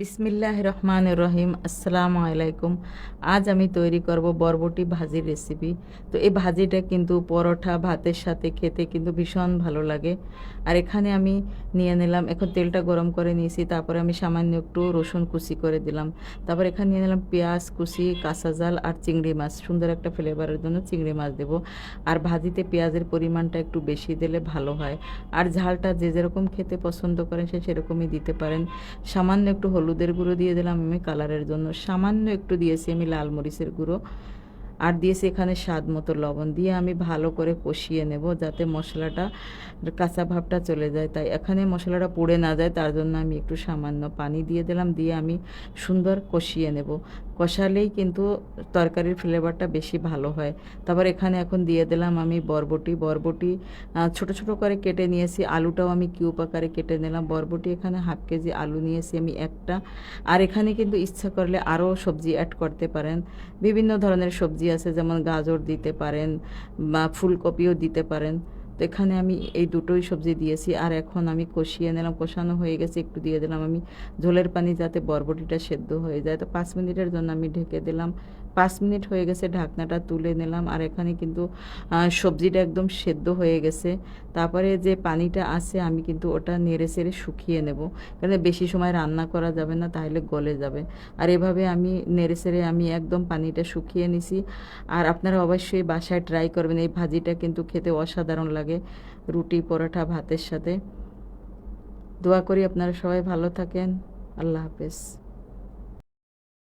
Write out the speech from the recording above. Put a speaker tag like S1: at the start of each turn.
S1: বিসমিল্লাহ রহমান রহিম, আসসালামু আলাইকুম। আজ আমি তৈরি করব বরবটি ভাজির রেসিপি। তো এই ভাজিটা কিন্তু পরোটা ভাতের সাথে খেতে কিন্তু ভীষণ ভালো লাগে। আর এখানে আমি নিয়ে নিলাম, এখন তেলটা গরম করে নিয়েছি, তারপরে আমি সামান্য একটু রসুন কুচি করে দিলাম। তারপর এখানে নিয়ে নিলাম পেঁয়াজ কুচি, কাঁচা জাল আর চিংড়ি মাছ, সুন্দর একটা ফ্লেভারের জন্য চিংড়ি মাছ দেবো। আর ভাজিতে পেঁয়াজের পরিমাণটা একটু বেশি দিলে ভালো হয়। আর ঝালটা যে যেরকম খেতে পছন্দ করেন সে সেরকমই দিতে পারেন। সামান্য একটু হলুদের গুঁড়ো দিয়ে দিলাম আমি কালারের জন্য, সামান্য একটু দিয়েছি আমি লাল মরিচের গুঁড়ো, আর দিয়েছি এখানে স্বাদ মতো লবণ। দিয়ে আমি ভালো করে কষিয়ে নেব যাতে মশলাটা কাঁচা ভাবটা চলে যায়। তাই এখানে মশলাটা পুড়ে না যায় তার জন্য আমি একটু সামান্য পানি দিয়ে দিলাম, দিয়ে আমি সুন্দর কষিয়ে নেব। কষালেই কিন্তু তরকারির ফ্লেভারটা বেশি ভালো হয়। তারপর এখানে এখন দিয়ে দিলাম আমি বরবটি ছোট ছোট করে কেটে নিয়েছি। আলুটাও আমি কিউব আকারে কেটে নিলাম। বরবটি এখানে হাফ কেজি, আলু নিয়েছি আমি একটা। আর এখানে কিন্তু ইচ্ছা করলে আরও সবজি অ্যাড করতে পারেন। বিভিন্ন ধরনের সবজি আছে, যেমন গাজর দিতে পারেন বা ফুলকপিও দিতে পারেন। তো এখানে আমি এই দুটোই সবজি দিয়েছি। আর এখন আমি কষিয়ে নিলাম, কষানো হয়ে গেছে, একটু দিয়ে দিলাম আমি ঝোলের পানি যাতে বরবটিটা সেদ্ধ হয়ে যায়। তো 5 মিনিটের জন্য আমি ঢেকে দিলাম। 5 মিনিট হয়ে গেছে, ঢাকনাটা তুলে নিলাম। আর এখানে কিন্তু সবজিটা একদম সেদ্ধ হয়ে গেছে। তারপরে যে পানিটা আছে আমি কিন্তু ওটা নেড়ে চেড়ে শুকিয়ে নেব, কারণ বেশি সময় রান্না করা যাবে না, তাহলে গলে যাবে। আর এভাবে আমি নেড়ে চেড়ে আমি একদম পানিটা শুকিয়ে নিছি। আর আপনারা অবশ্যই বাসায় ট্রাই করবেন, এই ভাজিটা কিন্তু খেতে অসাধারণ লাগে রুটি পরোটা ভাতের সাথে। দোয়া করি আপনারা সবাই ভালো থাকেন। আল্লাহ হাফেজ।